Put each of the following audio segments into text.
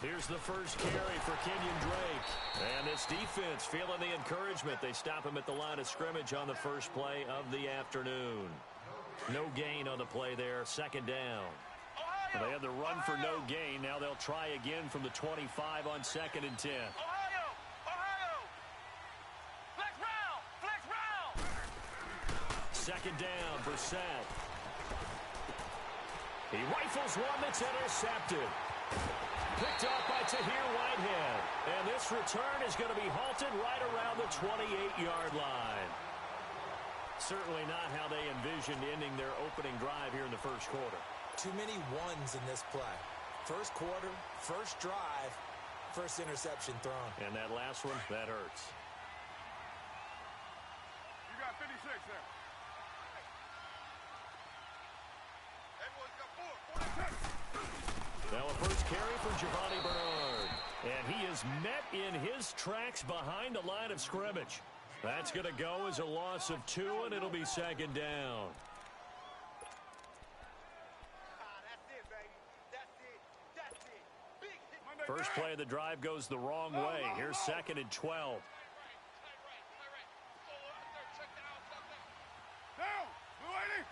Here's the first carry for Kenyon Drake. And this defense feeling the encouragement. They stop him at the line of scrimmage on the first play of the afternoon. No gain on the play there. Second down. Well, they had the run for no gain. Now they'll try again from the 25 on 2nd and 10. Second down, Brissett. He rifles one that's intercepted. Picked up by Tahir Whitehead. And this return is going to be halted right around the 28-yard line. Certainly not how they envisioned ending their opening drive here in the first quarter. Too many ones in this play. First quarter, first drive, first interception thrown. And that last one, that hurts. You got 56 there. Now a first carry for Giovanni Bernard. And he is met in his tracks behind the line of scrimmage. That's going to go as a loss of 2, and it'll be second down. First play of the drive goes the wrong way. Here's 2nd and 12. Down, Blue 80.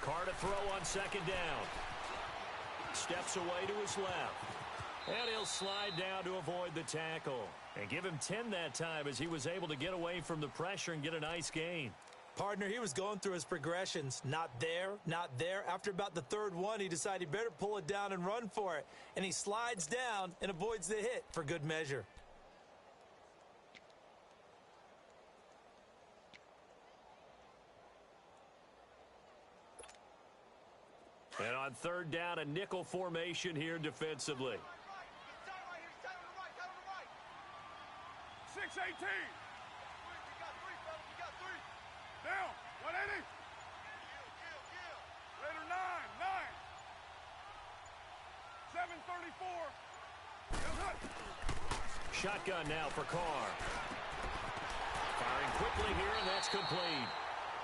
Carr to throw on second down. Steps away to his left. And he'll slide down to avoid the tackle. And give him 10 that time as he was able to get away from the pressure and get a nice gain. Partner, he was going through his progressions. Not there, not there. After about the third one, he decided he better pull it down and run for it. And he slides down and avoids the hit for good measure. And on third down, a nickel formation here defensively. 6-18. Down, 180. Later, 9. 734. Shotgun now for Carr. Firing quickly here, and that's complete.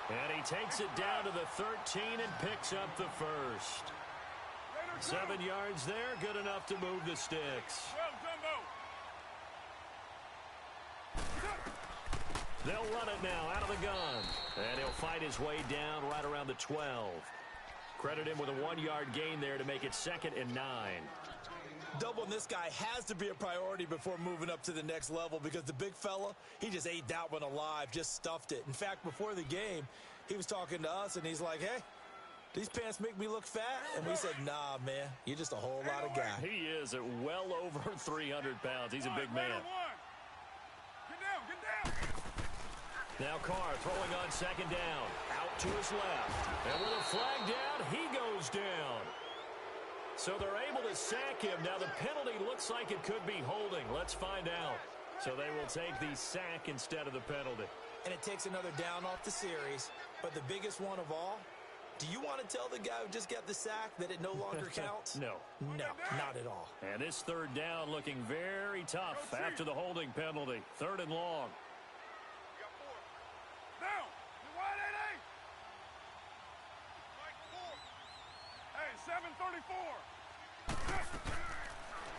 And he takes it down to the 13 and picks up the first. 7 yards there, good enough to move the sticks. They'll run it now out of the gun. And he'll fight his way down right around the 12. Credit him with a 1-yard gain there to make it 2nd and 9. Doubling this guy has to be a priority before moving up to the next level because the big fella, he just ate that one alive, just stuffed it. In fact, before the game, he was talking to us, and he's like, hey, these pants make me look fat? And we said, nah, man, you're just a whole lot of guy. He is at well over 300 pounds. He's a big man. Get down. Now Carr throwing on second down. Out to his left. And with a flag down, he goes down. So they're able to sack him. Now the penalty looks like it could be holding. Let's find out. So they will take the sack instead of the penalty. And it takes another down off the series. But the biggest one of all, do you want to tell the guy who just got the sack that it no longer counts? No. No, not at all. And this third down looking very tough after the holding penalty. 3rd and long. Down. 180. Hey, 734.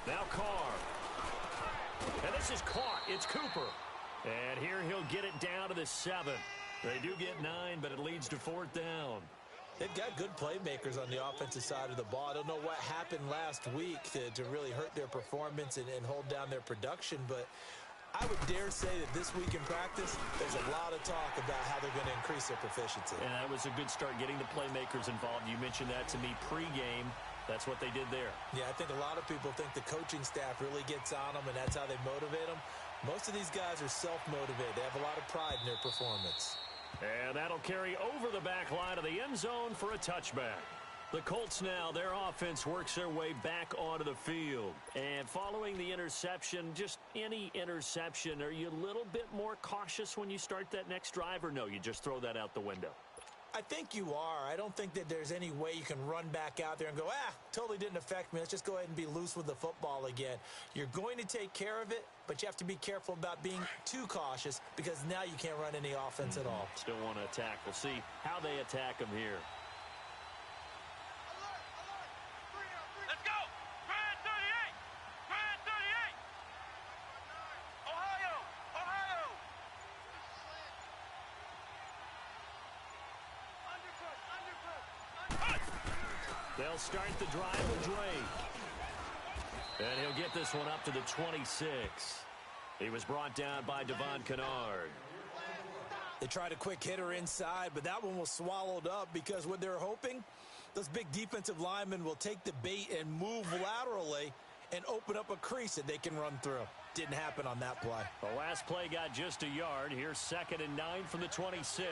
Now Carr. And this is caught. It's Cooper. And here he'll get it down to the 7. They do get 9, but it leads to 4th down. They've got good playmakers on the offensive side of the ball. I don't know what happened last week to really hurt their performance and hold down their production, but I would dare say that this week in practice, there's a lot of talk about how they're going to increase their proficiency. And that was a good start getting the playmakers involved. You mentioned that to me pregame. That's what they did there. Yeah, I think a lot of people think the coaching staff really gets on them, and that's how they motivate them. Most of these guys are self-motivated. They have a lot of pride in their performance. And that'll carry over the back line of the end zone for a touchback. The Colts now, their offense works their way back onto the field. And following the interception, just any interception, are you a little bit more cautious when you start that next drive, or no, you just throw that out the window? I think you are. I don't think that there's any way you can run back out there and go, totally didn't affect me. Let's just go ahead and be loose with the football again. You're going to take care of it, but you have to be careful about being too cautious because now you can't run any offense at all. Still want to attack. We'll see how they attack them here. Let's go! Grand 38! Grand 38! Ohio! Ohio! They'll start the drive with Drake. And he'll get this one up to the 26. He was brought down by Devon Kennard. They tried a quick hitter inside, but that one was swallowed up because what they're hoping, those big defensive linemen will take the bait and move laterally and open up a crease that they can run through. Didn't happen on that play. The last play got just a yard. Here's 2nd and 9 from the 26.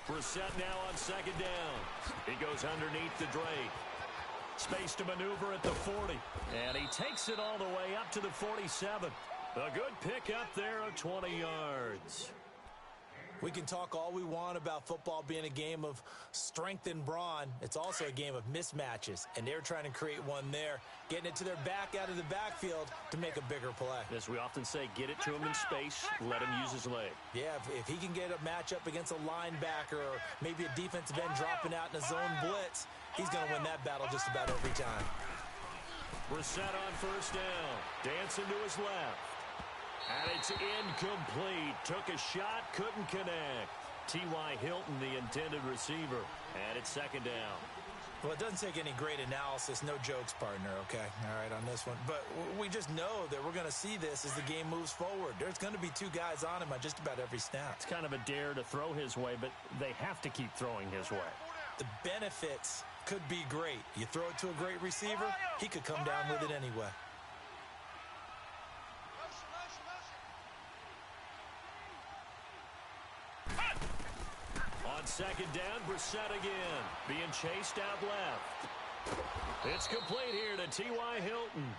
Brissett now on 2nd down. He goes underneath the Drake. Space to maneuver at the 40. And he takes it all the way up to the 47. A good pick up there of 20 yards. We can talk all we want about football being a game of strength and brawn. It's also a game of mismatches, and they're trying to create one there, getting it to their back out of the backfield to make a bigger play. As we often say, get it to him in space, let him use his leg. Yeah, if he can get a matchup against a linebacker or maybe a defensive end dropping out in a zone blitz, he's going to win that battle just about every time. Brissett on 1st down, dancing to his left. And it's incomplete. Took a shot, couldn't connect. T.Y. Hilton, the intended receiver. And it's 2nd down. Well, it doesn't take any great analysis. No jokes, partner, okay? All right, on this one. But we just know that we're going to see this as the game moves forward. There's going to be 2 guys on him on just about every snap. It's kind of a dare to throw his way, but they have to keep throwing his way. The benefits could be great. You throw it to a great receiver, he could come down with it anyway. On 2nd down, Brissett again. Being chased out left. It's complete here to T.Y. Hilton.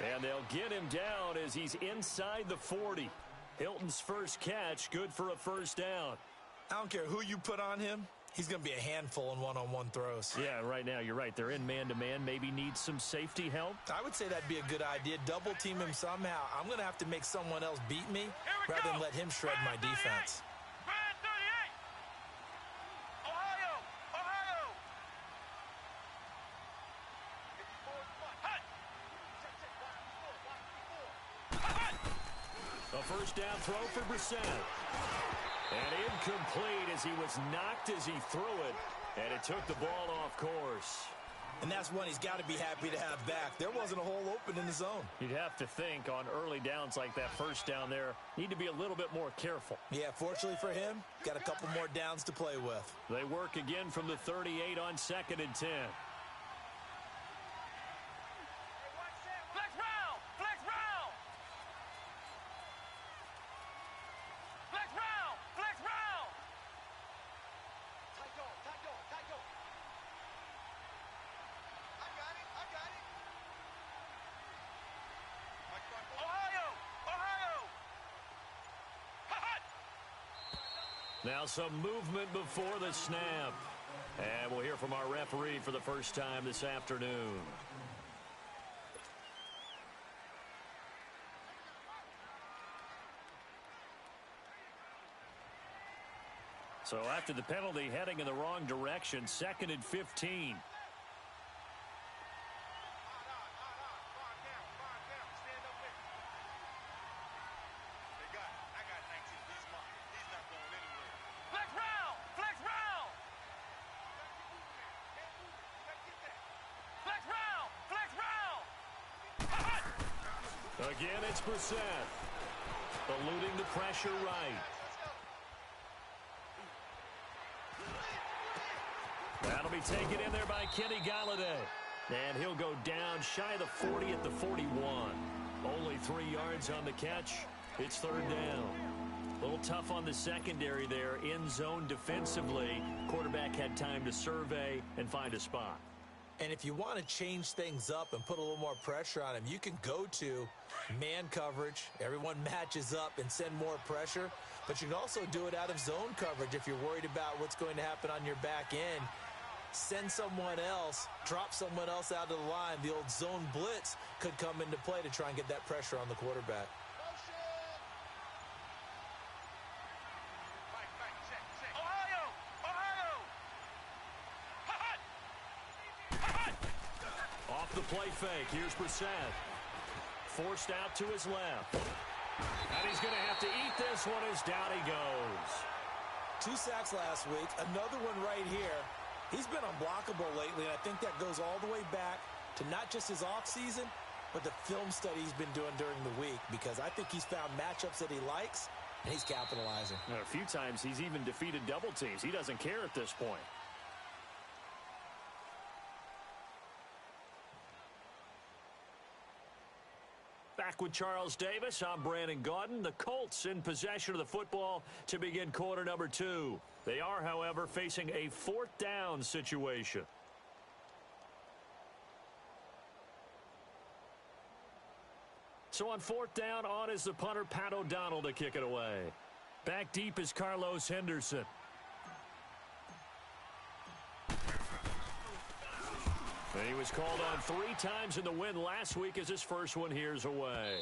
And they'll get him down as he's inside the 40. Hilton's first catch, good for a 1st down. I don't care who you put on him. He's going to be a handful in one-on-one throws. Yeah, right now, you're right. They're in man-to-man. Maybe need some safety help. I would say that'd be a good idea. Double team him somehow. I'm going to have to make someone else beat me rather than let him shred my defense. A 1st down throw for Brissett. And incomplete as he was knocked as he threw it. And it took the ball off course. And that's one he's got to be happy to have back. There wasn't a hole open in the zone. You'd have to think on early downs like that 1st down there, need to be a little bit more careful. Yeah, fortunately for him, got a couple more downs to play with. They work again from the 38 on 2nd and 10. Now some movement before the snap. And we'll hear from our referee for the first time this afternoon. So after the penalty, heading in the wrong direction, 2nd and 15. Again, it's Brissett. Eluding the pressure right. That'll be taken in there by Kenny Galladay. And he'll go down shy of the 40 at the 41. Only 3 yards on the catch. It's 3rd down. A little tough on the secondary there. In zone defensively. Quarterback had time to survey and find a spot. And if you want to change things up and put a little more pressure on him, you can go to man coverage. Everyone matches up and send more pressure. But you can also do it out of zone coverage if you're worried about what's going to happen on your back end. Send someone else, drop someone else out of the line. The old zone blitz could come into play to try and get that pressure on the quarterback. Off the play fake. Here's Brissett. Forced out to his left. And he's going to have to eat this one as down he goes. 2 sacks last week. Another one right here. He's been unblockable lately, and I think that goes all the way back to not just his offseason, but the film study he's been doing during the week, because I think he's found matchups that he likes, and he's capitalizing. A few times he's even defeated double teams. He doesn't care at this point. Back with Charles Davis, I'm Brandon Gaudin. The Colts in possession of the football to begin quarter number 2. They are, however, facing a 4th down situation. So on 4th down, on is the punter, Pat O'Donnell, to kick it away. Back deep is Carlos Henderson. And he was called on 3 times in the win last week as his first one here's away.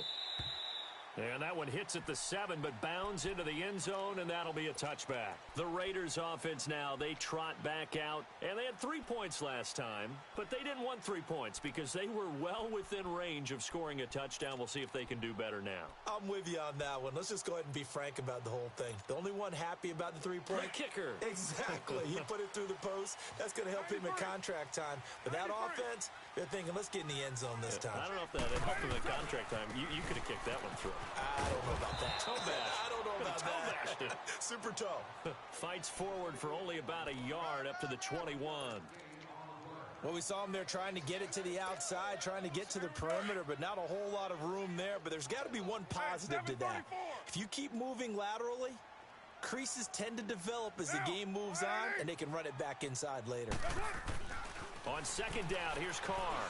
And that one hits at the 7, but bounds into the end zone, and that'll be a touchback. The Raiders offense now, they trot back out, and they had 3 points last time, but they didn't want 3 points because they were well within range of scoring a touchdown. We'll see if they can do better now. I'm with you on that one. Let's just go ahead and be frank about the whole thing. The only one happy about the 3-point? The kicker. Exactly. He put it through the post. That's going to help him in contract time. But that offense, they're thinking, let's get in the end zone this time. I don't know if that helped him in contract time. You could have kicked that one through. I don't know about that. Toe bash. I don't know about that. Super toe. Fights forward for only about a yard up to the 21. Well, we saw him there trying to get it to the outside, trying to get to the perimeter, but not a whole lot of room there. But there's got to be one positive to that. If you keep moving laterally, creases tend to develop as the game moves on, and they can run it back inside later. On 2nd down, here's Carr.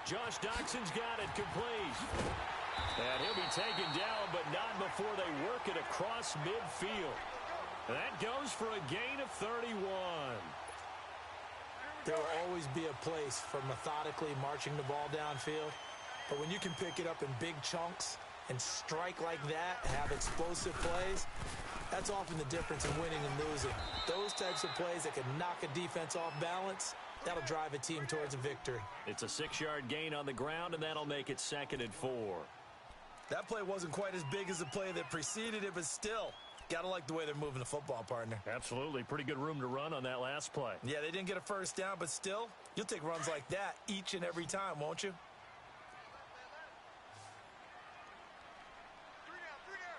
Josh Doxson's got it complete. And he'll be taken down, but not before they work it across midfield. And that goes for a gain of 31. There will always be a place for methodically marching the ball downfield. But when you can pick it up in big chunks and strike like that, have explosive plays, that's often the difference in winning and losing. Those types of plays that can knock a defense off balance, that'll drive a team towards a victory. It's a 6-yard gain on the ground, and that'll make it 2nd and 4. That play wasn't quite as big as the play that preceded it, but still, gotta like the way they're moving the football, partner. Absolutely. Pretty good room to run on that last play. Yeah, they didn't get a first down, but still, you'll take runs like that each and every time, won't you? 3 down.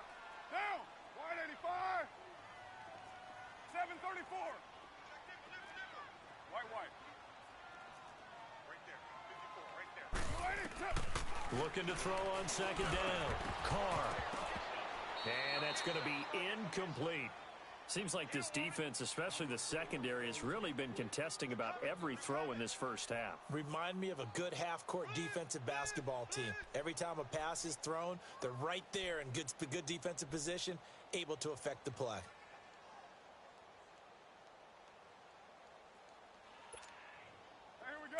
Down. Wide 85. 734. White. Right there. 54, right there. Looking to throw on 2nd down. Carr. And that's going to be incomplete. Seems like this defense, especially the secondary, has really been contesting about every throw in this first half. Remind me of a good half-court defensive basketball team. Every time a pass is thrown, they're right there in good defensive position, able to affect the play.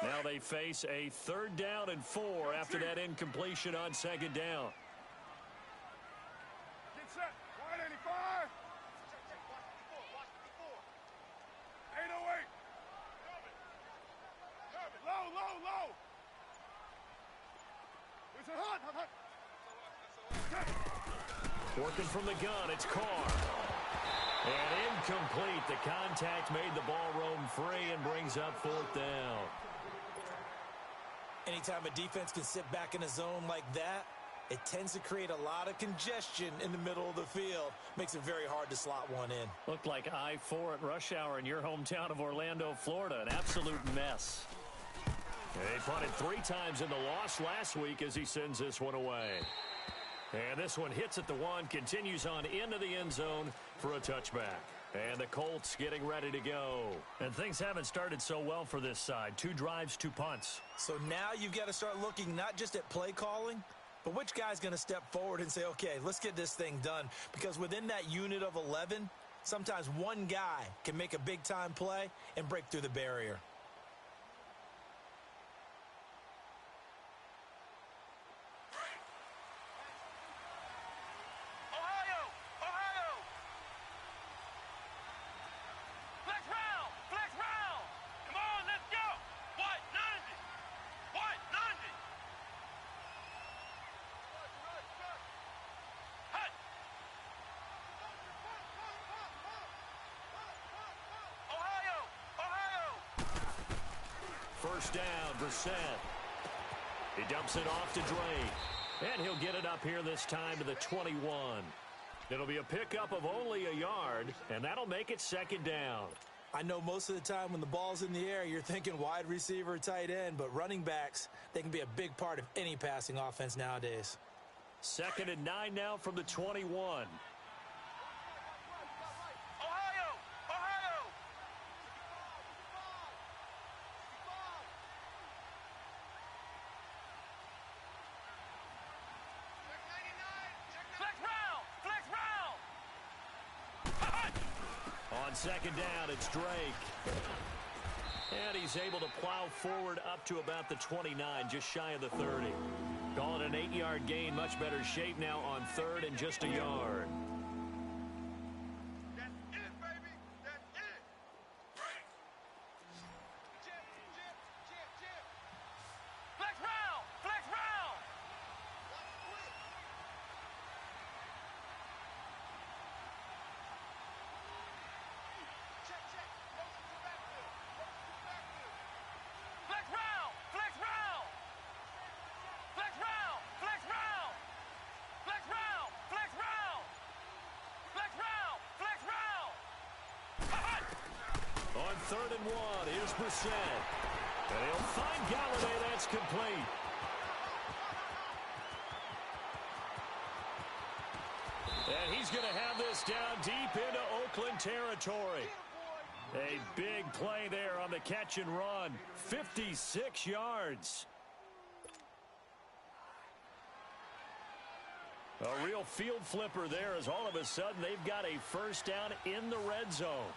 Now they face a 3rd down and 4 after that incompletion on 2nd down. Get set. Wide 85. 808. Low. It's a hot. Working from the gun, it's Carr. And incomplete. The contact made the ball roam free and brings up 4th down. Anytime a defense can sit back in a zone like that, it tends to create a lot of congestion in the middle of the field. Makes it very hard to slot one in. Looked like I-4 at rush hour in your hometown of Orlando, Florida. An absolute mess. They punted 3 times in the loss last week as he sends this one away. And this one hits at the one, continues on into the end zone for a touchback. And the Colts getting ready to go. And things haven't started so well for this side. 2 drives, 2 punts. So now you've got to start looking not just at play calling, but which guy's going to step forward and say, okay, let's get this thing done. Because within that unit of 11, sometimes one guy can make a big-time play and break through the barrier. First down, Brissett. He dumps it off to Drake. And he'll get it up here this time to the 21. It'll be a pickup of only a yard, and that'll make it second down. I know most of the time when the ball's in the air, you're thinking wide receiver, tight end, but running backs, they can be a big part of any passing offense nowadays. 2nd and 9 now from the 21. Second down, it's Drake. And he's able to plow forward up to about the 29, just shy of the 30. Call it an 8-yard gain, much better shape now on 3rd and just a yard. That's it, baby. That's it. Chip. Flex round. On 3rd and 1, here's Brissett. And he'll find Galladay. That's complete. And he's going to have this down deep into Oakland territory. A big play there on the catch and run. 56 yards. A real field flipper there as all of a sudden they've got a first down in the red zone.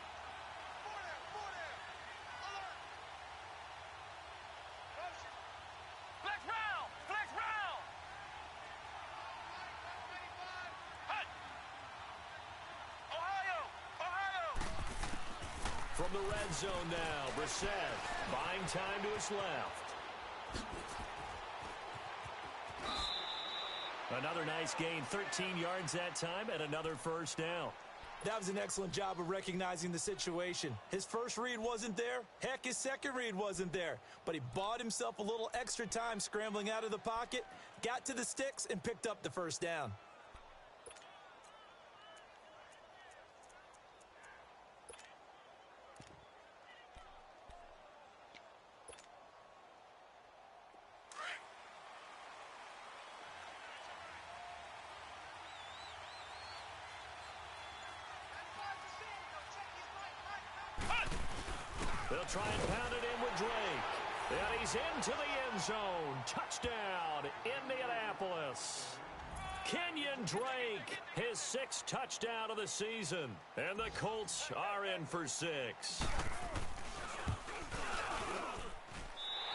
From the red zone now, Brissett buying time to his left. Another nice gain, 13 yards that time, and another first down. That was an excellent job of recognizing the situation. His first read wasn't there. Heck, his second read wasn't there. But he bought himself a little extra time scrambling out of the pocket, got to the sticks, and picked up the first down. They'll try and pound it in with Drake. And he's into the end zone. Touchdown, Indianapolis. Kenyon Drake, his 6th touchdown of the season. And the Colts are in for 6.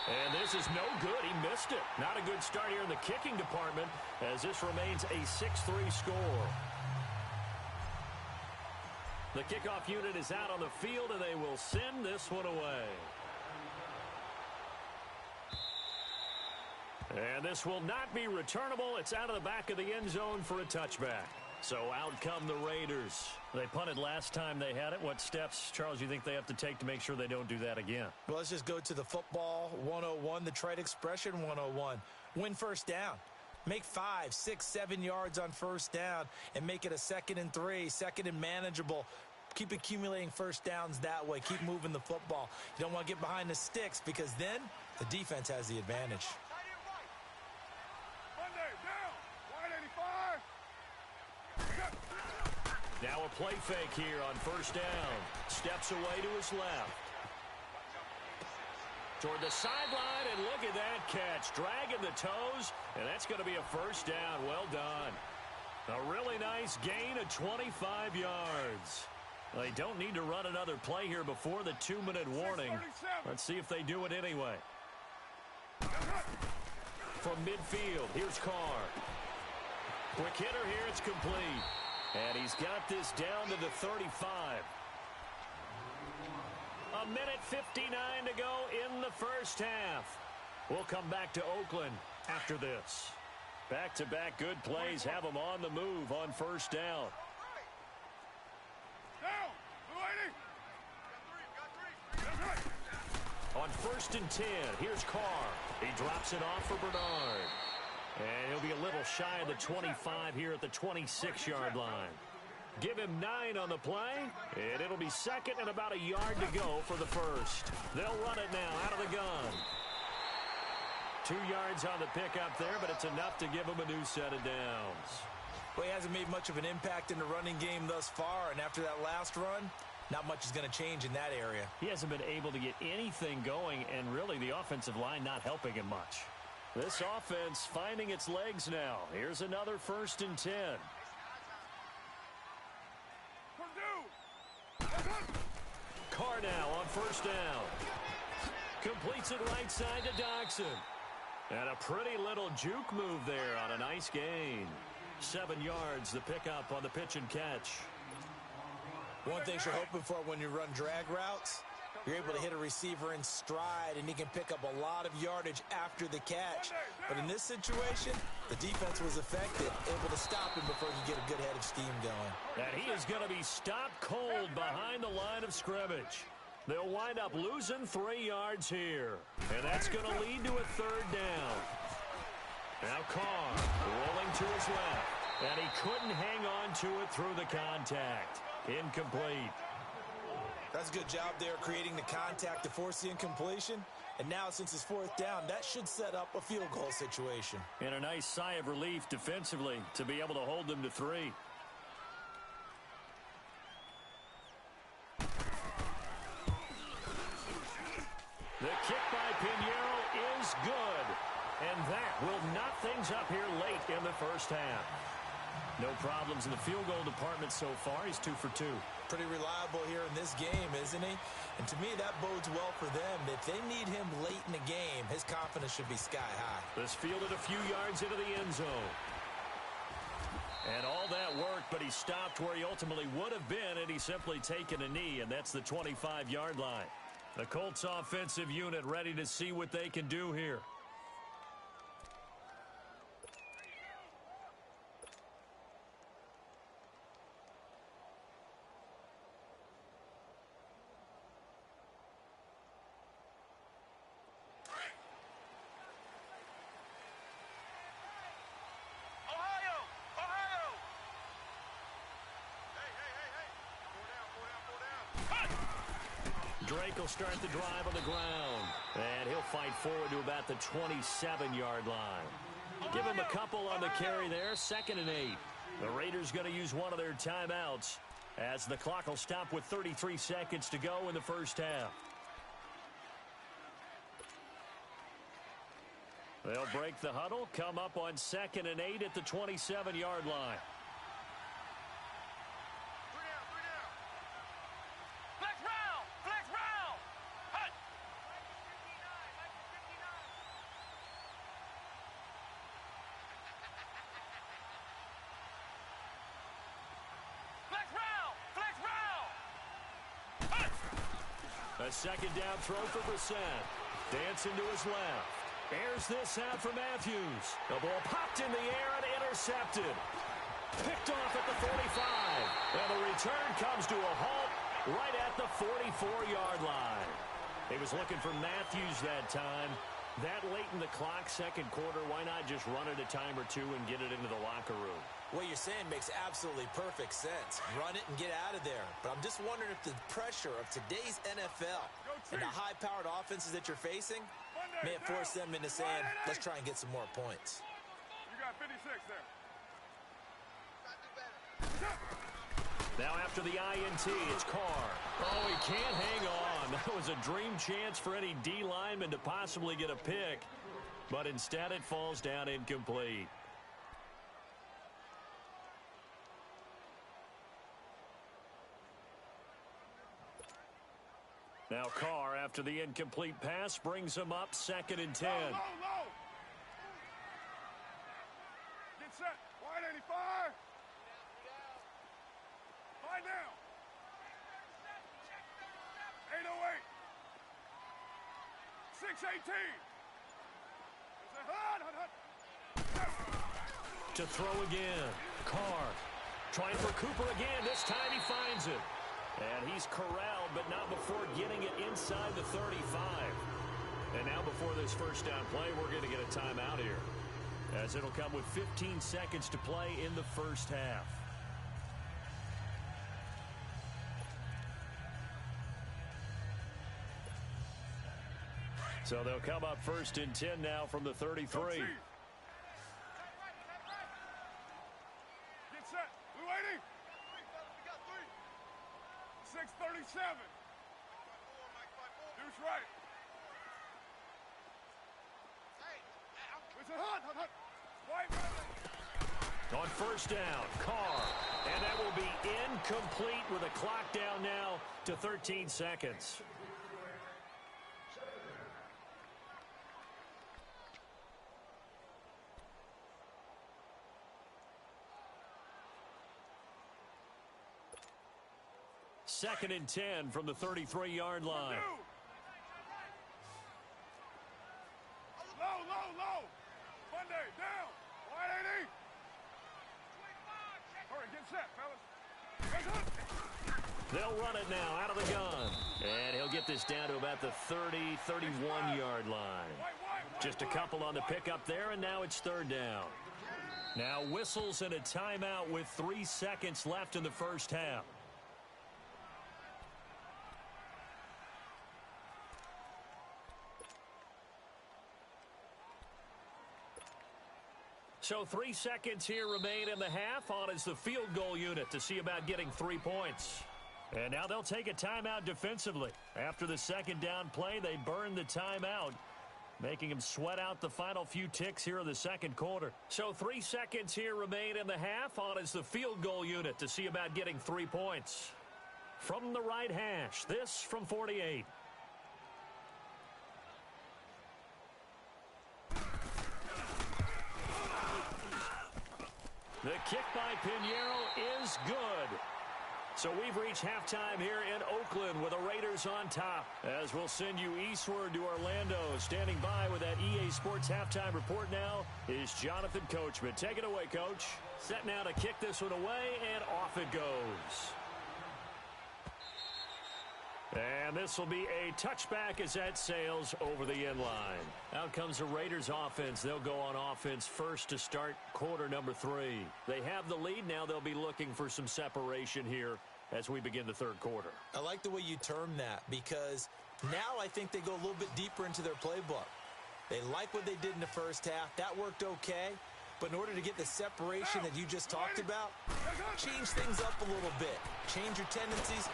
And this is no good. He missed it. Not a good start here in the kicking department as this remains a 6-3 score. The kickoff unit is out on the field, and they will send this one away. And this will not be returnable. It's out of the back of the end zone for a touchback. So out come the Raiders. They punted last time they had it. What steps, Charles, you think they have to take to make sure they don't do that again? Well, let's just go to the football 101, the trade expression 101. Win first down. Make 5, 6, 7 yards on first down and make it a 2nd and 3, 2nd and manageable. Keep accumulating first downs that way. Keep moving the football. You don't want to get behind the sticks because then the defense has the advantage. Monday, down. Wide 85. Now a play fake here on first down. Steps away to his left. Toward the sideline, and look at that catch. Dragging the toes, and that's going to be a first down. Well done. A really nice gain of 25 yards. They don't need to run another play here before the 2-minute warning. Let's see if they do it anyway. From midfield, here's Carr. Quick hitter here, it's complete. And he's got this down to the 35. A minute 59 to go in the first half. We'll come back to Oakland after this. Back-to-back good plays have them on the move on first down. On 1st and 10, here's Carr. He drops it off for Bernard. And he'll be a little shy of the 25 here at the 26-yard line. Give him 9 on the play, and it'll be second and about a yard to go for the first. They'll run it now out of the gun. 2 yards on the pickup there, but it's enough to give him a new set of downs. Well, he hasn't made much of an impact in the running game thus far, and after that last run, not much is going to change in that area. He hasn't been able to get anything going, and really the offensive line not helping him much. This offense finding its legs now. Here's another 1st and 10. Carr now on first down. Completes it right side to Doxson. And a pretty little juke move there on a nice gain. 7 yards, the pickup on the pitch and catch. One thing you're hoping for when you run drag routes, you're able to hit a receiver in stride, and he can pick up a lot of yardage after the catch. But in this situation, the defense was effective, able to stop him before he could get a good head of steam going. And he is going to be stopped cold behind the line of scrimmage. They'll wind up losing 3 yards here. And that's going to lead to a 3rd down. Now Carr rolling to his left. And he couldn't hang on to it through the contact. Incomplete. That's a good job there creating the contact to force the incompletion. And now since it's 4th down, that should set up a field goal situation. And a nice sigh of relief defensively to be able to hold them to 3. The kick by Pinheiro is good. And that will knock things up here late in the first half. No problems in the field goal department so far. He's 2 for 2. Pretty reliable here in this game, isn't he? And to me, that bodes well for them. If they need him late in the game, his confidence should be sky high. This fielded a few yards into the end zone. And all that worked, but he stopped where he ultimately would have been, and he's simply taken a knee, and that's the 25-yard line. The Colts offensive unit ready to see what they can do here. Drake will start the drive on the ground. And he'll fight forward to about the 27-yard line. Give him a couple on the carry there. 2nd and 8. The Raiders going to use one of their timeouts as the clock will stop with 33 seconds to go in the first half. They'll break the huddle, come up on 2nd and 8 at the 27-yard line. A 2nd down throw for Brissett. Dancing to his left. Airs this out for Matthews. The ball popped in the air and intercepted. Picked off at the 45. And the return comes to a halt right at the 44-yard line. He was looking for Matthews that time. That late in the clock, 2nd quarter, why not just run it a time or two and get it into the locker room? What you're saying makes absolutely perfect sense. Run it and get out of there. But I'm just wondering if the pressure of today's NFL and the high-powered offenses that you're facing may have forced them into saying, let's try and get some more points. You got 56 there. Now after the INT, it's Carr. Oh, he can't hang on. That was a dream chance for any D lineman to possibly get a pick. But instead it falls down incomplete. Now Carr, after the incomplete pass, brings him up 2nd and 10. Low. Get set. Wide 85. Find down. 808. 618. To throw again. Carr trying for Cooper again. This time he finds it. And he's corralled, but not before getting it inside the 35. And now before this first down play, we're going to get a timeout here, as it'll come with 15 seconds to play in the first half. So they'll come up 1st and 10 now from the 33. Get set. Blue 80. 637. Deuce right. Listen, hot. White. On 1st down, Carr. And that will be incomplete with a clock down now to 13 seconds. Second and 10 from the 33-yard line. Low. Monday, down. Wide 80. Hurry, get set, fellas. They'll run it now out of the gun. And he'll get this down to about the 30, 31-yard line. Just a couple on the pickup there, and now it's 3rd down. Now whistles and a timeout with 3 seconds left in the first half. So 3 seconds here remain in the half. On is the field goal unit to see about getting 3 points. And now they'll take a timeout defensively. After the second down play, they burn the timeout, making them sweat out the final few ticks here in the second quarter. So 3 seconds here remain in the half. On is the field goal unit to see about getting 3 points. From the right hash, this from 48. The kick by Pinheiro is good. So we've reached halftime here in Oakland with the Raiders on top. As we'll send you eastward to Orlando. Standing by with that EA Sports halftime report now is Jonathan Coachman. Take it away, Coach. Set now to kick this one away, and off it goes. And this will be a touchback as that sails over the end line. Out comes the Raiders offense. They'll go on offense first to start quarter number 3. They have the lead. Now they'll be looking for some separation here as we begin the third quarter. I like the way you term that, because now I think they go a little bit deeper into their playbook. They like what they did in the first half. That worked okay. But in order to get the separation that you just talked about, change things up a little bit. Change your tendencies.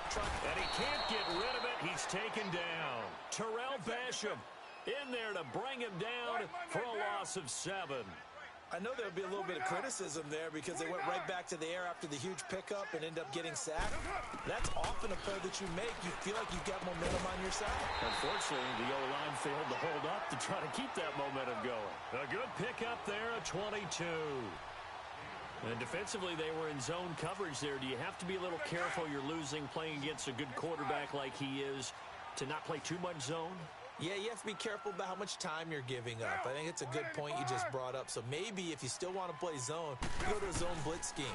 And he can't get rid of it. He's taken down. Terrell Basham in there to bring him down for a loss of 7. I know there'll be a little bit of criticism there because they went right back to the air after the huge pickup and ended up getting sacked. That's often a play that you make. You feel like you've got momentum on your side. Unfortunately, the O-line failed to hold up to try to keep that momentum going. A good pickup there, a 22. And defensively, they were in zone coverage there. Do you have to be a little careful? You're losing, playing against a good quarterback like he is, to not play too much zone? Yeah, you have to be careful about how much time you're giving up. I think it's a good point you just brought up. So maybe if you still want to play zone, you go to a zone blitz scheme.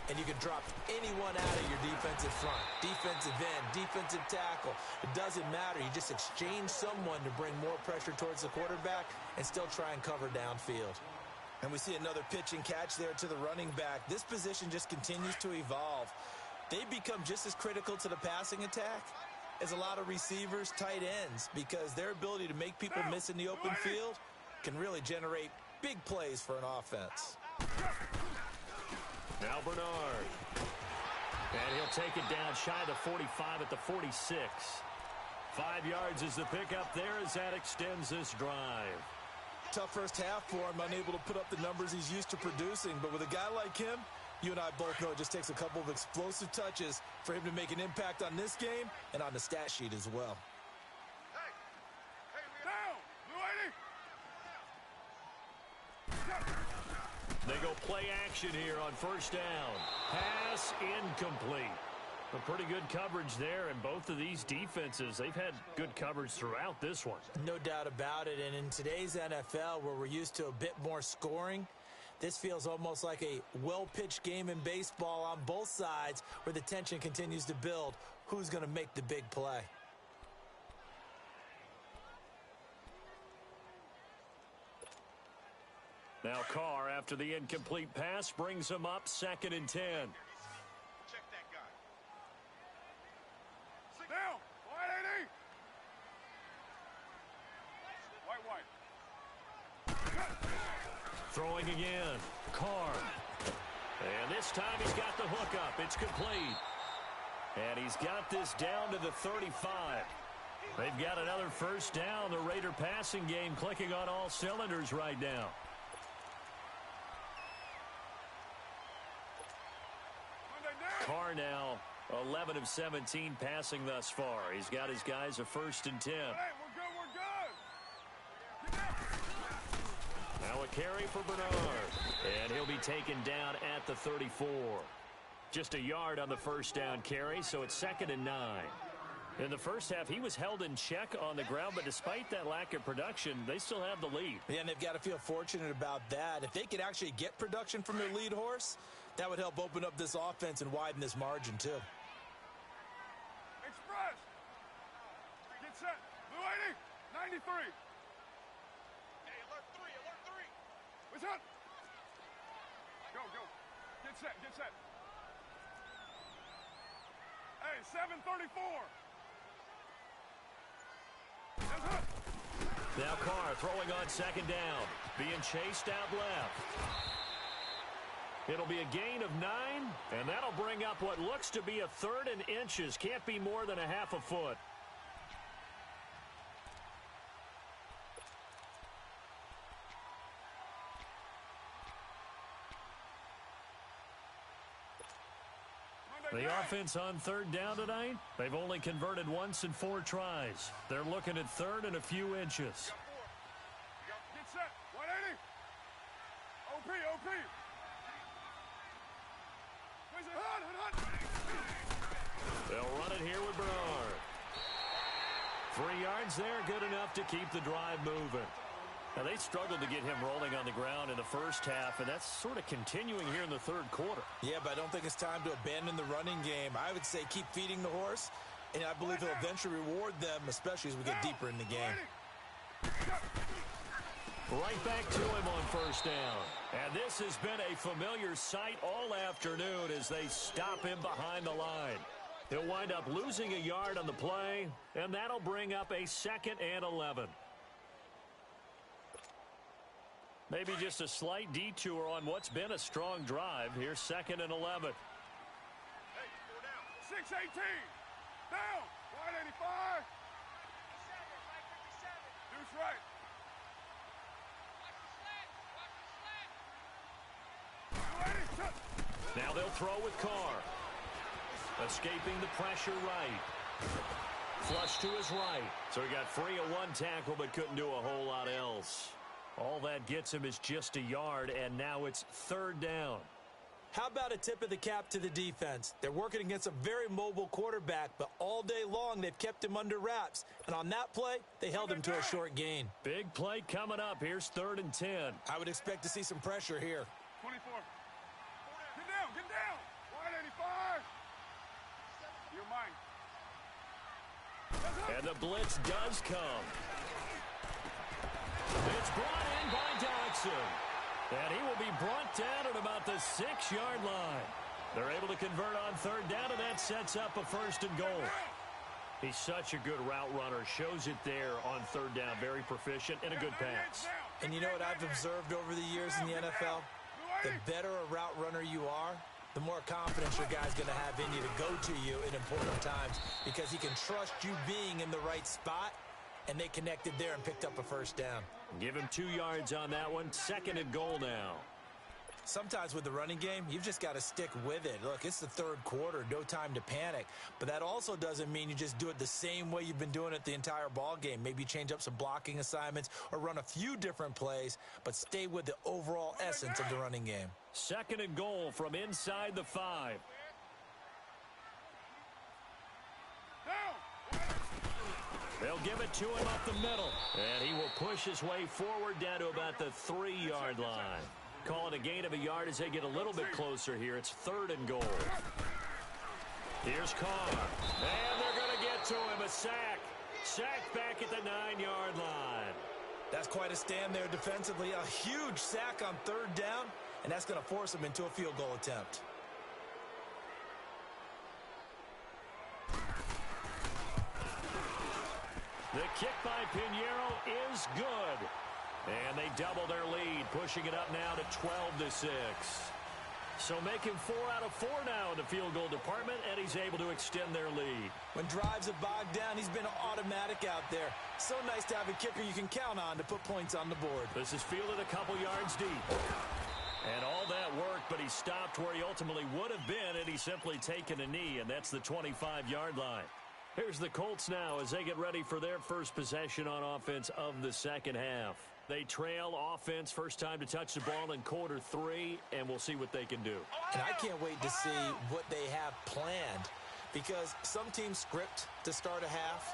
And you can drop anyone out of your defensive front. Defensive end, defensive tackle. It doesn't matter. You just exchange someone to bring more pressure towards the quarterback and still try and cover downfield. And we see another pitch and catch there to the running back. This position just continues to evolve. They become just as critical to the passing attack as a lot of receivers, tight ends, because their ability to make people miss in the open field can really generate big plays for an offense. Now Bernard. And he'll take it down shy of the 45 at the 46. 5 yards is the pickup there as that extends this drive. Tough first half for him, unable to put up the numbers he's used to producing. But with a guy like him, you and I both know it just takes a couple of explosive touches for him to make an impact on this game and on the stat sheet as well. Down! Blue 80! They go play action here on first down. Pass incomplete. A pretty good coverage there, and both of these defenses, they've had good coverage throughout this one. No doubt about it, and in today's NFL, where we're used to a bit more scoring, this feels almost like a well-pitched game in baseball on both sides where the tension continues to build. Who's going to make the big play? Now Carr, after the incomplete pass, brings him up 2nd and 10. Check that guy. Down! Wide 80! White. Throwing again. Carr. And this time he's got the hook up. It's complete. And he's got this down to the 35. They've got another first down. The Raider passing game clicking on all cylinders right now. Carr now 11 of 17 passing thus far. He's got his guys a 1st and 10. Hey, we're good. Now a carry for Bernard. And he'll be taken down at the 34. Just a yard on the first down carry, so it's 2nd and 9. In the first half, he was held in check on the ground, but despite that lack of production, they still have the lead. Yeah, and they've got to feel fortunate about that. If they could actually get production from their lead horse, that would help open up this offense and widen this margin, too. Express! Get set. Blue 80, 93. Hey, alert 3, alert 3. What's up? Go, go. Get set, get set. Hey, 734. Now Carr throwing on 2nd down. Being chased out left. It'll be a gain of 9, and that'll bring up what looks to be a 3rd and inches. Can't be more than a half a foot. The offense on 3rd down tonight, they've only converted once in 4 tries. They're looking at 3rd and a few inches. Get set. 180. OP, OP. Where's it? Hut. They'll run it here with Bernard. 3 yards there, good enough to keep the drive moving. Now, they struggled to get him rolling on the ground in the first half, and that's sort of continuing here in the 3rd quarter. Yeah, but I don't think it's time to abandon the running game. I would say keep feeding the horse, and I believe he'll eventually reward them, especially as we get deeper in the game. Right back to him on first down. And this has been a familiar sight all afternoon as they stop him behind the line. He'll wind up losing a yard on the play, and that'll bring up a 2nd and 11. Maybe just a slight detour on what's been a strong drive. Here's 2nd and 11. Hey, 618. Down. 185. Deuce right. Now they'll throw with Carr. Escaping the pressure right. Flush to his right. So he got free of 1 tackle but couldn't do a whole lot else. All that gets him is just a yard, and now it's 3rd down. How about a tip of the cap to the defense? They're working against a very mobile quarterback, but all day long they've kept him under wraps. And on that play, they held him to a short gain. Big play coming up. Here's 3rd and 10. I would expect to see some pressure here. 24. Get down, get down. 185. You're mine. And the blitz does come. It's brought in by Dodson. And he will be brought down at about the 6-yard line. They're able to convert on 3rd down, and that sets up a 1st and goal. He's such a good route runner. Shows it there on 3rd down. Very proficient and a good pass. And you know what I've observed over the years in the NFL? The better a route runner you are, the more confidence your guy's going to have in you to go to you in important times because he can trust you being in the right spot, and they connected there and picked up a first down. Give him 2 yards on that one. 2nd and goal now. Sometimes with the running game, you've just got to stick with it. Look, it's the 3rd quarter, no time to panic. But that also doesn't mean you just do it the same way you've been doing it the entire ball game. Maybe change up some blocking assignments or run a few different plays, but stay with the overall essence of the running game. 2nd and goal from inside the 5. They'll give it to him up the middle. And he will push his way forward down to about the 3-yard line. Call it a gain of a yard as they get a little bit closer here. It's 3rd and goal. Here's Carr. And they're going to get to him. A sack. Sack back at the 9-yard line. That's quite a stand there defensively. A huge sack on 3rd down, and that's going to force them into a field goal attempt. The kick by Pinheiro is good. And they double their lead, pushing it up now to 12-6. So making 4 out of 4 now in the field goal department, and he's able to extend their lead. When drives have bogged down, he's been automatic out there. So nice to have a kicker you can count on to put points on the board. This is fielded a couple yards deep. And all that worked, but he stopped where he ultimately would have been, and he's simply taken a knee, and that's the 25-yard line. Here's the Colts now as they get ready for their first possession on offense of the 2nd half. They trail offense, first time to touch the ball in quarter 3, and we'll see what they can do. And I can't wait to see what they have planned, because some teams script to start a half.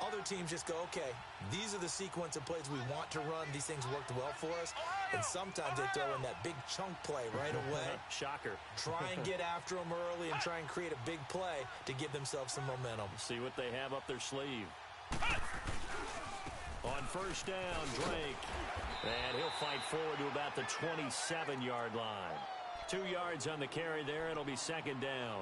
Other teams just go, okay, these are the sequence of plays we want to run. These things worked well for us. And sometimes they throw in that big chunk play right away. Shocker. Try and get after them early and try and create a big play to give themselves some momentum. See what they have up their sleeve. On first down, Drake. And he'll fight forward to about the 27-yard line. 2 yards on the carry there. It'll be 2nd down.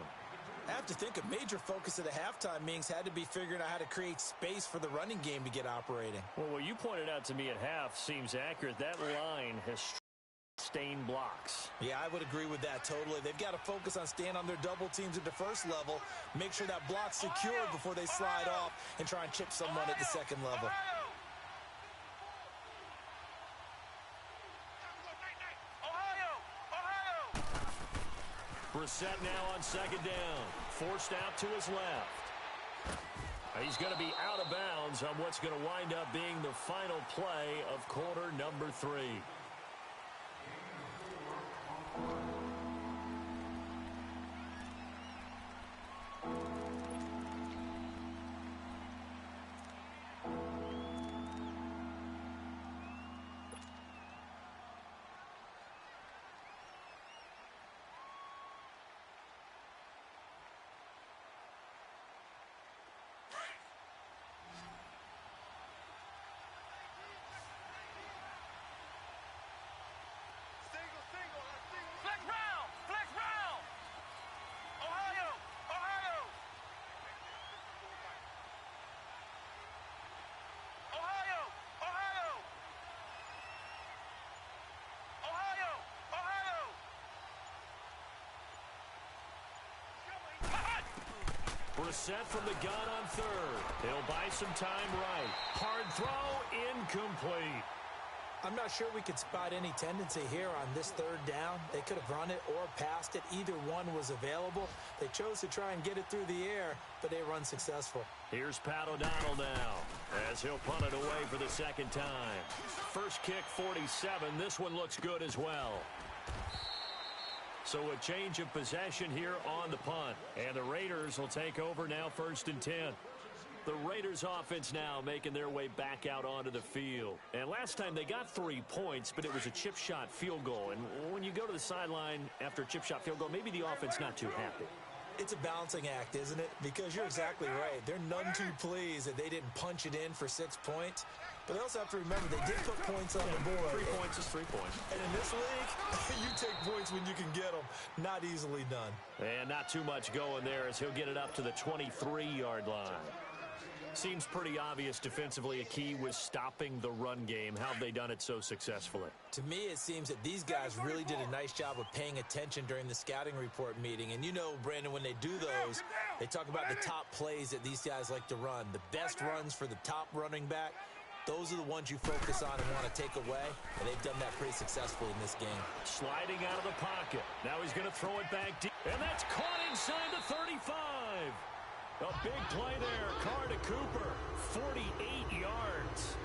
I have to think a major focus of the halftime meetings had to be figuring out how to create space for the running game to get operating. Well, what you pointed out to me at half seems accurate. That line has stained blocks. Yeah, I would agree with that totally. They've got to focus on staying on their double teams at the first level, make sure that block's secure before they slide off and try and chip someone at the 2nd level. Brissett now on 2nd down. Forced out to his left. He's going to be out of bounds on what's going to wind up being the final play of quarter number 3. Brissett from the gun on 3rd. He'll buy some time right. Hard throw, incomplete. I'm not sure we could spot any tendency here on this 3rd down. They could have run it or passed it. Either one was available. They chose to try and get it through the air, but they run successful. Here's Pat O'Donnell now as he'll punt it away for the 2nd time. First kick, 47. This one looks good as well. So a change of possession here on the punt. And the Raiders will take over now 1st and 10. The Raiders offense now making their way back out onto the field. And last time they got 3 points, but it was a chip shot field goal. And when you go to the sideline after a chip shot field goal, maybe the offense not too happy. It's a balancing act, isn't it? Because you're exactly right. They're none too pleased that they didn't punch it in for 6 points. But they also have to remember they did put points on the board. 3 points is 3 points. And in this league, you take points when you can get them. Not easily done. And not too much going there as he'll get it up to the 23-yard line. Seems pretty obvious defensively a key was stopping the run game. How have they done it so successfully? To me, it seems that these guys really did a nice job of paying attention during the scouting report meeting. And you know, Brandon, when they do those, they talk about the top plays that these guys like to run. The best runs for the top running back, those are the ones you focus on and want to take away. And they've done that pretty successfully in this game. Sliding out of the pocket. Now he's going to throw it back deep. And that's caught inside the 35. A big play there. Carr to Cooper. 48 yards.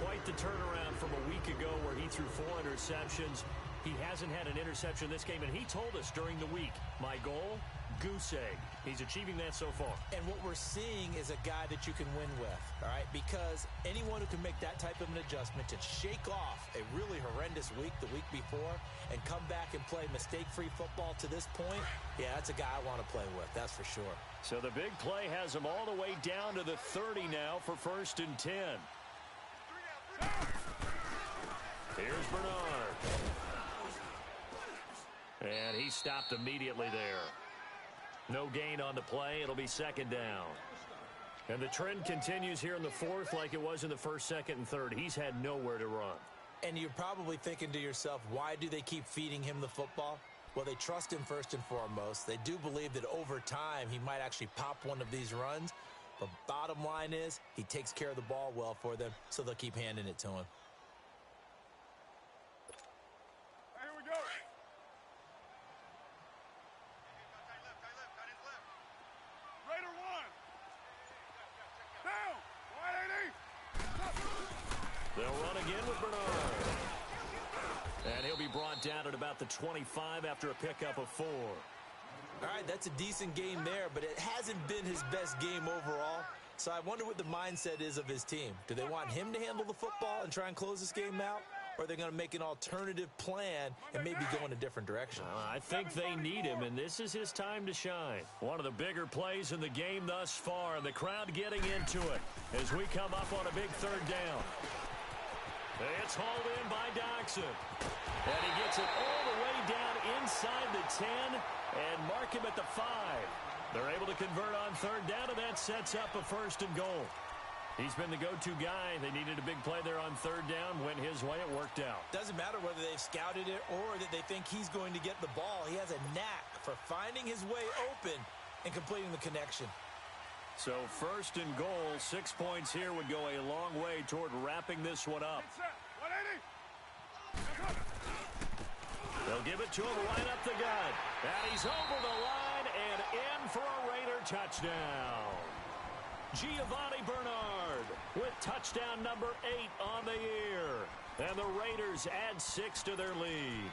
Quite the turnaround from a week ago where he threw 4 interceptions. He hasn't had an interception this game, and he told us during the week, my goal, goose egg. He's achieving that so far. And what we're seeing is a guy that you can win with, all right? Because anyone who can make that type of an adjustment to shake off a really horrendous week the week before and come back and play mistake-free football to this point, yeah, that's a guy I want to play with, that's for sure. So the big play has him all the way down to the 30 now for 1st and 10. Here's Bernard. And he stopped immediately there. No gain on the play. It'll be 2nd down. And the trend continues here in the 4th like it was in the 1st, 2nd, and 3rd. He's had nowhere to run. And you're probably thinking to yourself, why do they keep feeding him the football? Well, they trust him first and foremost. They do believe that over time he might actually pop one of these runs. But bottom line is he takes care of the ball well for them, so they'll keep handing it to him. Here we go. Raider 1. Down. 180. They'll run again with Bernard. And he'll be brought down at about the 25 after a pickup of 4. All right, that's a decent game there, but it hasn't been his best game overall. So I wonder what the mindset is of his team. Do they want him to handle the football and try and close this game out? Or are they going to make an alternative plan and maybe go in a different direction? I think they need him, and this is his time to shine. One of the bigger plays in the game thus far, and the crowd getting into it as we come up on a big 3rd down. It's hauled in by Doxson. And he gets it all the way down inside the 10 and mark him at the 5. They're able to convert on 3rd down, and that sets up a 1st and goal. He's been the go-to guy. They needed a big play there on 3rd down. Went his way. It worked out. Doesn't matter whether they've scouted it or that they think he's going to get the ball. He has a knack for finding his way open and completing the connection. So 1st and goal, 6 points here would go a long way toward wrapping this one up. Set. 180. They'll give it to him right up the gut. And he's over the line and in for a Raider touchdown. Giovanni Bernard with touchdown number 8 on the year. And the Raiders add 6 to their lead.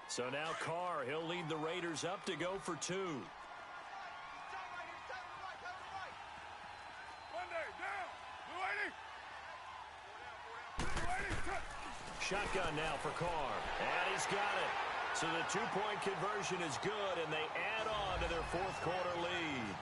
So now Carr, he'll lead the Raiders up to go for 2. Shotgun now for Carr. And he's got it. So the 2-point conversion is good, and they add on to their 4th quarter lead.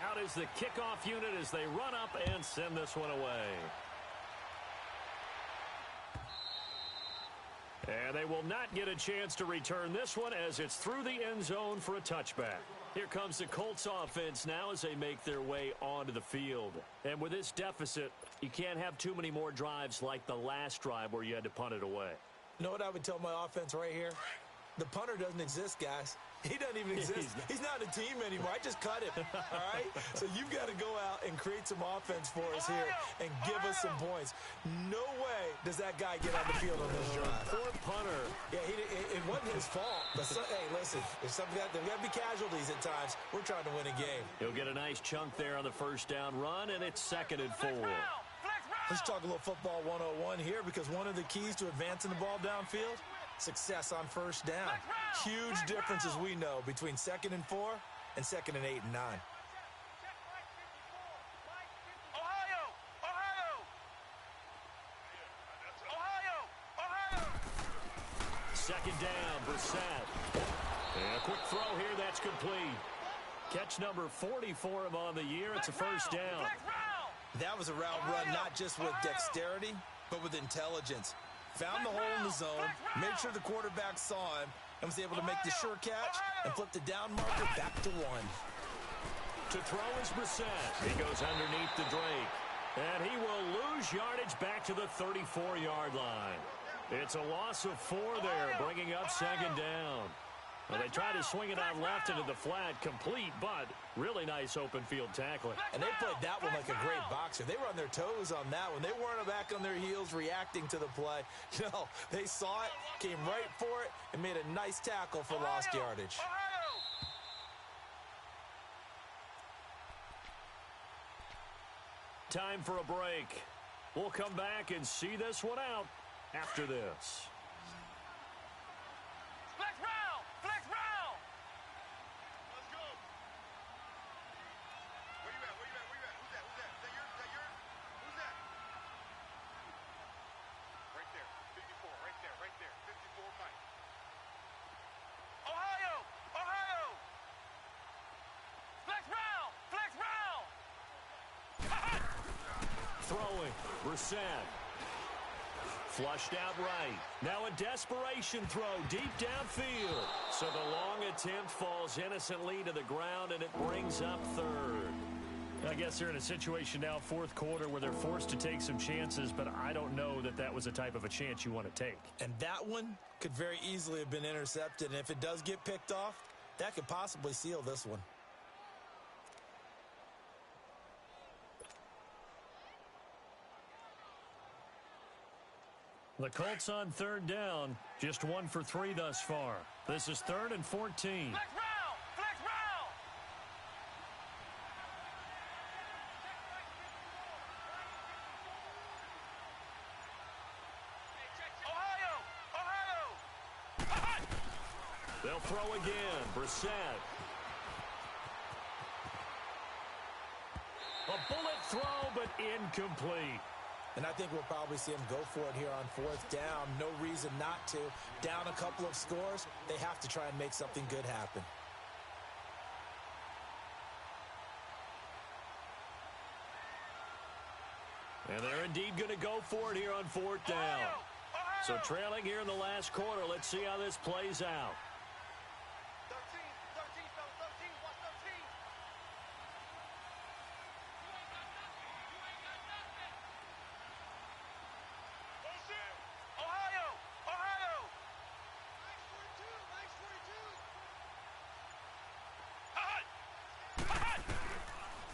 Out is the kickoff unit as they run up and send this one away. And they will not get a chance to return this one as it's through the end zone for a touchback. Here comes the Colts offense now as they make their way onto the field. And with this deficit, you can't have too many more drives like the last drive where you had to punt it away. You know what I would tell my offense right here? The punter doesn't exist, guys. He doesn't even exist. He's not a team anymore. I just cut him, all right? So you've got to go out and create some offense for us here and give us some points. No way does that guy get on the field on this drive. Poor punter. Yeah, it wasn't his fault. But hey, listen, there's got to be casualties at times. We're trying to win a game. He'll get a nice chunk there on the 1st down run, and it's 2nd and 4. Let's talk a little football 101 here, because one of the keys to advancing the ball downfield, success on 1st down. Huge difference, as we know, between 2nd and 4 and 2nd and 8 and 9. Second down, Brissett. And a quick throw here, that's complete. Catch number 40 for him on the year. It's a 1st down. That was a route run not just with dexterity, but with intelligence. Found the hole in the zone, made sure the quarterback saw him, and was able to make the sure catch and flip the down marker back to 1. To throw is Brissett. He goes underneath to Drake. And he will lose yardage back to the 34-yard line. It's a loss of 4 there, bringing up second down. Well, they tried to swing it out left into the flat, complete, but really nice open field tackling. And they played that one like a great boxer. They were on their toes on that one. They weren't back on their heels reacting to the play. No, they saw it, came right for it, and made a nice tackle for lost yardage. Time for a break. We'll come back and see this one out after this. Flex round! Flex round! Let's go. Where you at? Where you at? Where you at? Who's that? Who's that? Is that yours? Is that yours? Who's that? Right there. 54. Right there. Right there. 54 Mike. Ohio! Ohio! Flex round! Flex round! Throwing, Brissett. Flushed out right. Now a desperation throw deep downfield. So the long attempt falls innocently to the ground, and it brings up third. I guess they're in a situation now, fourth quarter, where they're forced to take some chances, but I don't know that that was the type of a chance you want to take. And that one could very easily have been intercepted, and if it does get picked off, that could possibly seal this one. The Colts on third down, just 1 for 3 thus far. This is 3rd and 14. Flex round! Flex round! Ohio! Ohio! They'll throw again. Brissett. A bullet throw, but incomplete. And I think we'll probably see him go for it here on 4th down. No reason not to. Down a couple of scores, they have to try and make something good happen. And they're indeed going to go for it here on 4th down. So trailing here in the last quarter, let's see how this plays out. 13, 13, watch 13. Ohio! Ohio! Nice 42, nice 42.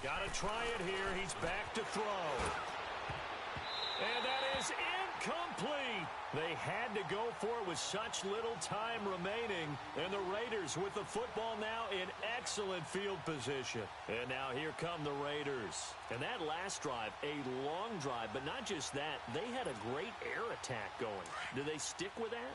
Got to try it here. He's back to throw. And that is incomplete. They had to go for it with such little time remaining. And the Raiders with the football now in excellent field position. And now here come the Raiders. And that last drive, a long drive, but not just that. They had a great air attack going. Do they stick with that?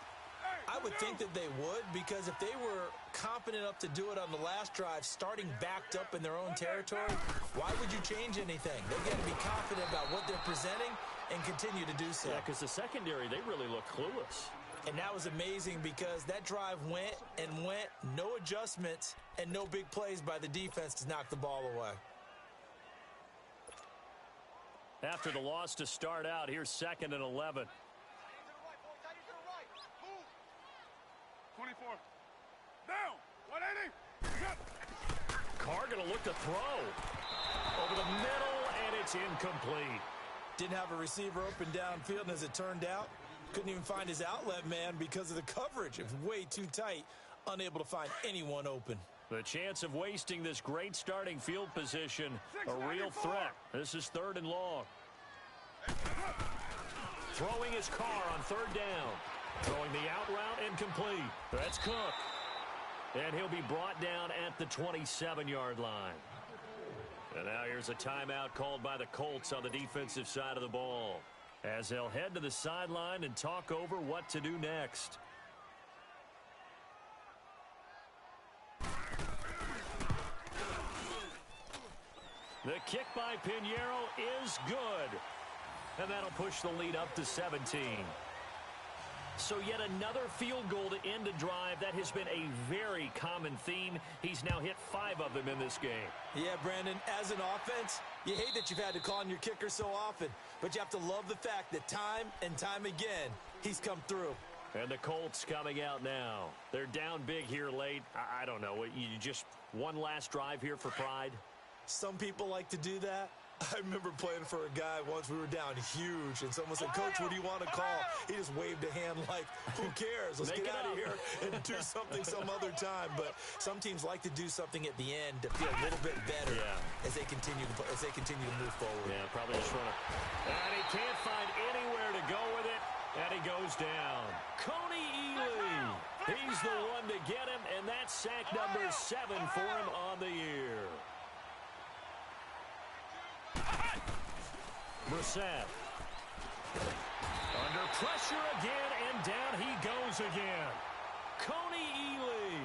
I would think that they would, because if they were confident enough to do it on the last drive, starting backed up in their own territory, why would you change anything? They've got to be confident about what they're presenting and continue to do so. Yeah, because the secondary, they really look clueless. And that was amazing because that drive went and went, no adjustments, and no big plays by the defense to knock the ball away. After the loss to start out, here's 2nd and 11. 24. Down. 180. Carr going to look to throw. Over the middle, and it's incomplete. Didn't have a receiver open downfield, and as it turned out, couldn't even find his outlet man because of the coverage. It was way too tight, unable to find anyone open. The chance of wasting this great starting field position, a real threat. This is 3rd and long. Throwing his Carr on 3rd down. Throwing the out route incomplete. That's Cook. And he'll be brought down at the 27-yard line. And now here's a timeout called by the Colts on the defensive side of the ball, as they'll head to the sideline and talk over what to do next. The kick by Pinheiro is good. And that'll push the lead up to 17. So yet another field goal to end a drive. That has been a very common theme. He's now hit 5 of them in this game. Yeah, Brandon, as an offense, you hate that you've had to call on your kicker so often, but you have to love the fact that time and time again, he's come through. And the Colts coming out now. They're down big here late. I don't know. You just one last drive here for pride? Some people like to do that. I remember playing for a guy once. We were down huge, and someone said, "Coach, what do you want to call?" He just waved a hand like, who cares? Let's get out of here and do something some other time. But some teams like to do something at the end to feel a little bit better as they continue to move forward. Yeah, probably just want to. And he can't find anywhere to go with it, and he goes down. Coney Ely, he's the one to get him, and that's sack number 7 for him on the year. Brissett. Under pressure again, and down he goes again. Coney Ely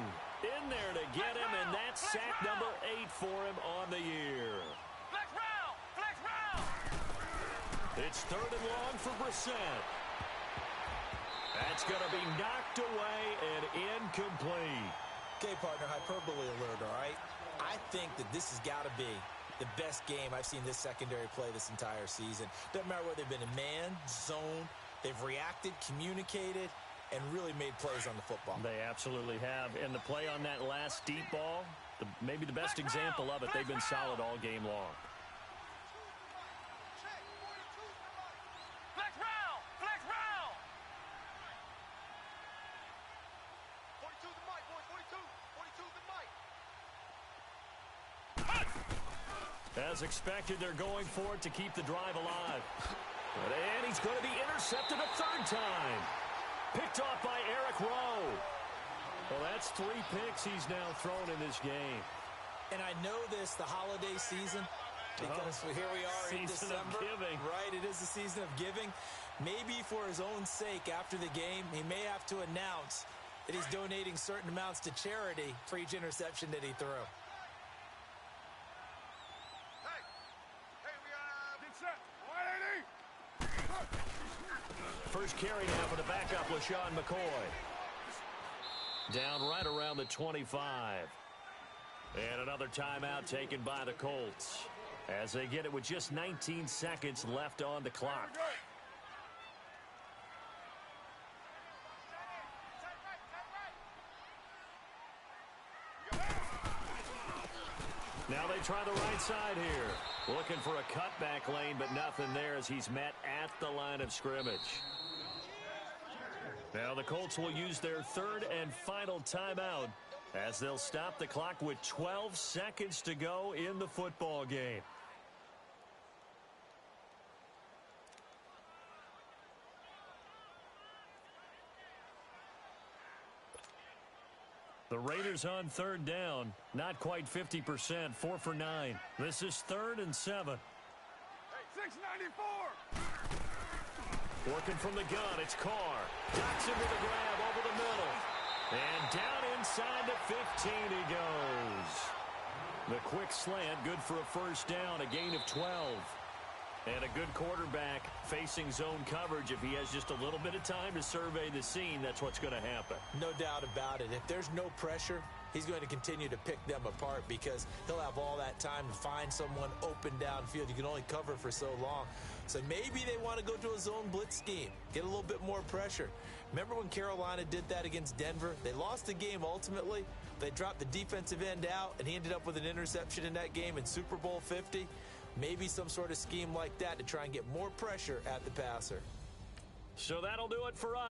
in there to get him, and that's sack number 8 for him on the year. Flex round! Flex round! It's 3rd and long for Brissett. That's going to be knocked away and incomplete. Okay, partner, hyperbole alert, all right? I think that this has got to be the best game I've seen this secondary play this entire season. Doesn't matter whether they've been in man, zone, they've reacted, communicated, and really made plays on the football. They absolutely have. And the play on that last deep ball, maybe the best example of it, they've been solid all game long. Flex round! Flex round! 42 the mic, boys. 42. 42 the mic. As expected, they're going for it to keep the drive alive. And he's going to be intercepted a 3rd time. Picked off by Eric Rowe. Well, that's 3 picks he's now thrown in this game. And I know this, the holiday season, because here we are in December. Season of giving. Right, it is the season of giving. Maybe for his own sake after the game, he may have to announce that he's donating certain amounts to charity for each interception that he threw. First carry now for the backup, LaShawn McCoy. Down right around the 25. And another timeout taken by the Colts as they get it with just 19 seconds left on the clock. Now they try the right side here. Looking for a cutback lane, but nothing there as he's met at the line of scrimmage. Now the Colts will use their 3rd and final timeout as they'll stop the clock with 12 seconds to go in the football game. The Raiders on 3rd down, not quite 50%, 4 for 9. This is 3rd and 7. Hey, 694! Working from the gun, it's Carr. Ducks him with a grab over the middle. And down inside the 15 he goes. The quick slant, good for a 1st down, a gain of 12. And a good quarterback facing zone coverage. If he has just a little bit of time to survey the scene, that's what's going to happen. No doubt about it. If there's no pressure, he's going to continue to pick them apart because he'll have all that time to find someone open downfield. You can only cover for so long. So maybe they want to go to a zone blitz scheme, get a little bit more pressure. Remember when Carolina did that against Denver? They lost the game ultimately. They dropped the defensive end out, and he ended up with an interception in that game in Super Bowl 50. Maybe some sort of scheme like that to try and get more pressure at the passer. So that'll do it for us.